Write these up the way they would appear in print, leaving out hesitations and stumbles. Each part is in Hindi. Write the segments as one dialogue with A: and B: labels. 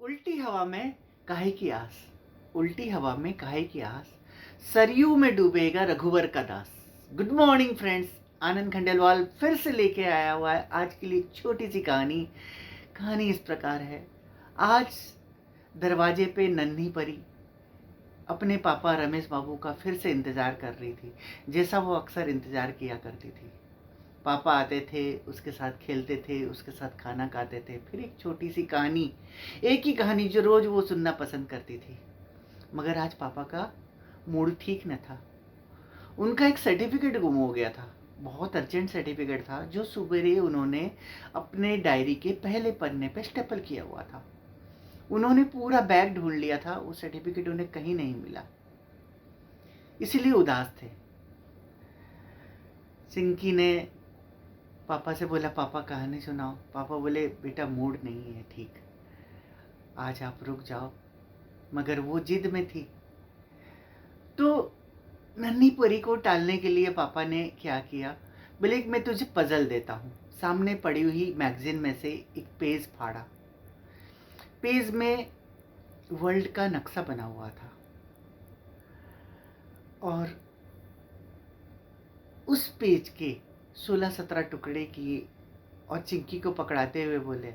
A: उल्टी हवा में काहे की आस, उल्टी हवा में काहे की आस, सरयू में डूबेगा रघुवर का दास। गुड मॉर्निंग फ्रेंड्स, आनंद खंडेलवाल फिर से लेके आया हुआ है आज के लिए एक छोटी सी कहानी। कहानी इस प्रकार है। आज दरवाजे पे नन्ही परी अपने पापा रमेश बाबू का फिर से इंतज़ार कर रही थी, जैसा वो अक्सर इंतज़ार किया करती थी। पापा आते थे, उसके साथ खेलते थे, उसके साथ खाना खाते थे, फिर एक छोटी सी कहानी, एक ही कहानी जो रोज़ वो सुनना पसंद करती थी। मगर आज पापा का मूड ठीक न था। उनका एक सर्टिफिकेट गुम हो गया था। बहुत अर्जेंट सर्टिफिकेट था जो सुबह उन्होंने अपने डायरी के पहले पन्ने पे स्टेपल किया हुआ था। उन्होंने पूरा बैग ढूंढ लिया था, वो सर्टिफिकेट उन्हें कहीं नहीं मिला, इसीलिए उदास थे। सिंकी ने पापा से बोला, पापा कहानी सुनाओ। पापा बोले, बेटा मूड नहीं है ठीक, आज आप रुक जाओ। मगर वो जिद में थी। तो नन्ही परी को टालने के लिए पापा ने क्या किया, बोले मैं तुझे पजल देता हूँ। सामने पड़ी हुई मैगजीन में से एक पेज फाड़ा। पेज में वर्ल्ड का नक्शा बना हुआ था और उस पेज के 16-17 टुकड़े किए और चिंकी को पकड़ाते हुए बोले,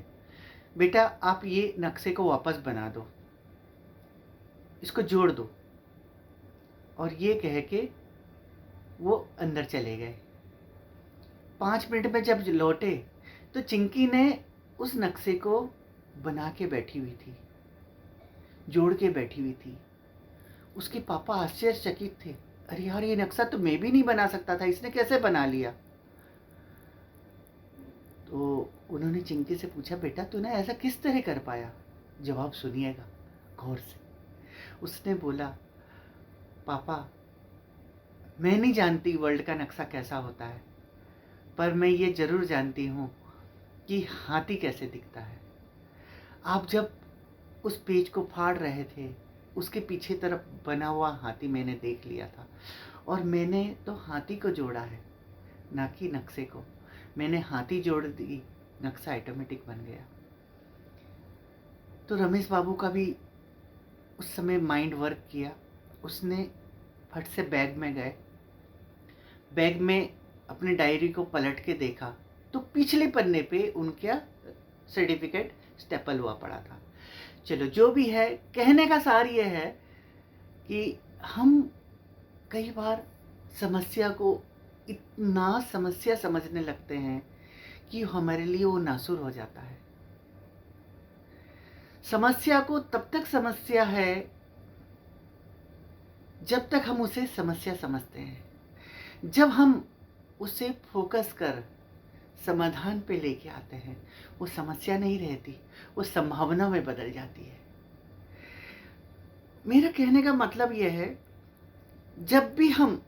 A: बेटा आप ये नक्शे को वापस बना दो, इसको जोड़ दो। और ये कह के वो अंदर चले गए। 5 मिनट में जब लौटे तो चिंकी ने उस नक्शे को बना के बैठी हुई थी, जोड़ के बैठी हुई थी। उसके पापा आश्चर्यचकित थे, अरे यार ये नक्शा तो मैं भी नहीं बना सकता था, इसने कैसे बना लिया। तो उन्होंने चिंकी से पूछा, बेटा तूने ऐसा किस तरह कर पाया, जवाब सुनिएगा गौर से। उसने बोला, पापा मैं नहीं जानती वर्ल्ड का नक्शा कैसा होता है, पर मैं ये जरूर जानती हूँ कि हाथी कैसे दिखता है। आप जब उस पेज को फाड़ रहे थे, उसके पीछे तरफ बना हुआ हाथी मैंने देख लिया था और मैंने तो हाथी को जोड़ा है, ना कि नक्शे को। मैंने हाथी जोड़ दी, नक्शा ऑटोमेटिक बन गया। तो रमेश बाबू का भी उस समय माइंड वर्क किया। उसने फट से बैग में गए, बैग में अपने डायरी को पलट के देखा तो पिछले पन्ने पे उनका सर्टिफिकेट स्टेपल हुआ पड़ा था। चलो जो भी है, कहने का सार ये है कि हम कई बार समस्या को इतना समस्या समझने लगते हैं कि हमारे लिए वो नासुर हो जाता है। समस्या को तब तक समस्या है जब तक हम उसे समस्या समझते हैं। जब हम उसे फोकस कर समाधान पे लेके आते हैं, वो समस्या नहीं रहती, वो संभावना में बदल जाती है। मेरा कहने का मतलब यह है, जब भी हम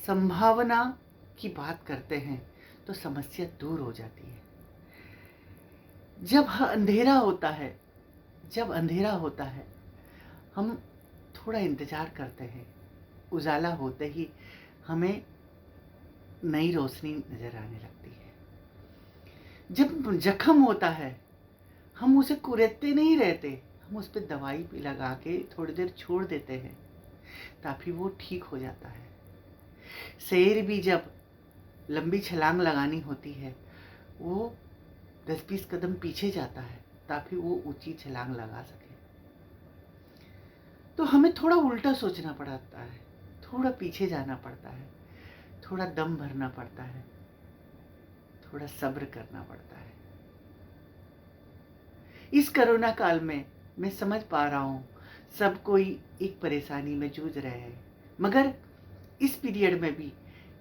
A: संभावना की बात करते हैं तो समस्या दूर हो जाती है। जब अंधेरा होता है, जब अंधेरा होता है, हम थोड़ा इंतज़ार करते हैं, उजाला होते ही हमें नई रोशनी नज़र आने लगती है। जब जख्म होता है, हम उसे कुरेदते नहीं रहते, हम उस पर दवाई भी लगा के थोड़ी देर छोड़ देते हैं ताकि वो ठीक हो जाता है। शेर भी जब लंबी छलांग लगानी होती है, वो 10-20 कदम पीछे जाता है ताकि वो ऊंची छलांग लगा सके। तो हमें थोड़ा उल्टा सोचना पड़ता है, थोड़ा पीछे जाना पड़ता है, थोड़ा दम भरना पड़ता है, थोड़ा सब्र करना पड़ता है। इस कोरोना काल में मैं समझ पा रहा हूँ सब कोई एक परेशानी में जूझ रहे हैं, मगर इस पीरियड में भी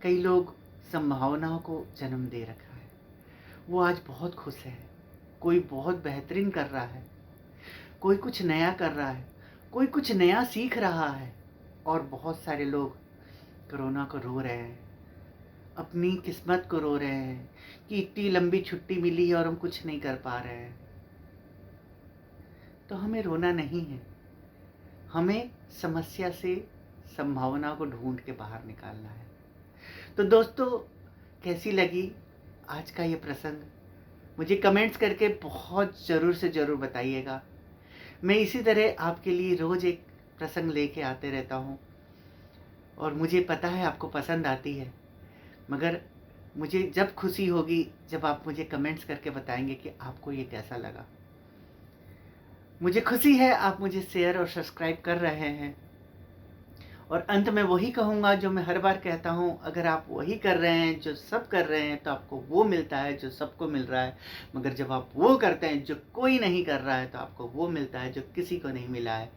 A: कई लोग संभावनाओं को जन्म दे रखा है। वो आज बहुत खुश है, कोई बहुत बेहतरीन कर रहा है, कोई कुछ नया कर रहा है, कोई कुछ नया सीख रहा है, और बहुत सारे लोग कोरोना को रो रहे हैं, अपनी किस्मत को रो रहे हैं कि इतनी लंबी छुट्टी मिली है और हम कुछ नहीं कर पा रहे हैं। तो हमें रोना नहीं है, हमें समस्या से संभावना को ढूंढ के बाहर निकालना है। तो दोस्तों, कैसी लगी आज का ये प्रसंग, मुझे कमेंट्स करके बहुत ज़रूर से ज़रूर बताइएगा। मैं इसी तरह आपके लिए रोज़ एक प्रसंग लेके आते रहता हूँ और मुझे पता है आपको पसंद आती है, मगर मुझे जब खुशी होगी जब आप मुझे कमेंट्स करके बताएंगे कि आपको ये कैसा लगा। मुझे खुशी है आप मुझे शेयर और सब्सक्राइब कर रहे हैं। और अंत में वही कहूँगा जो मैं हर बार कहता हूँ, अगर आप वही कर रहे हैं जो सब कर रहे हैं तो आपको वो मिलता है जो सबको मिल रहा है, मगर जब आप वो करते हैं जो कोई नहीं कर रहा है तो आपको वो मिलता है जो किसी को नहीं मिला है।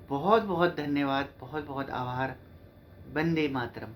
A: बहुत बहुत धन्यवाद, बहुत बहुत आभार। वंदे मातरम।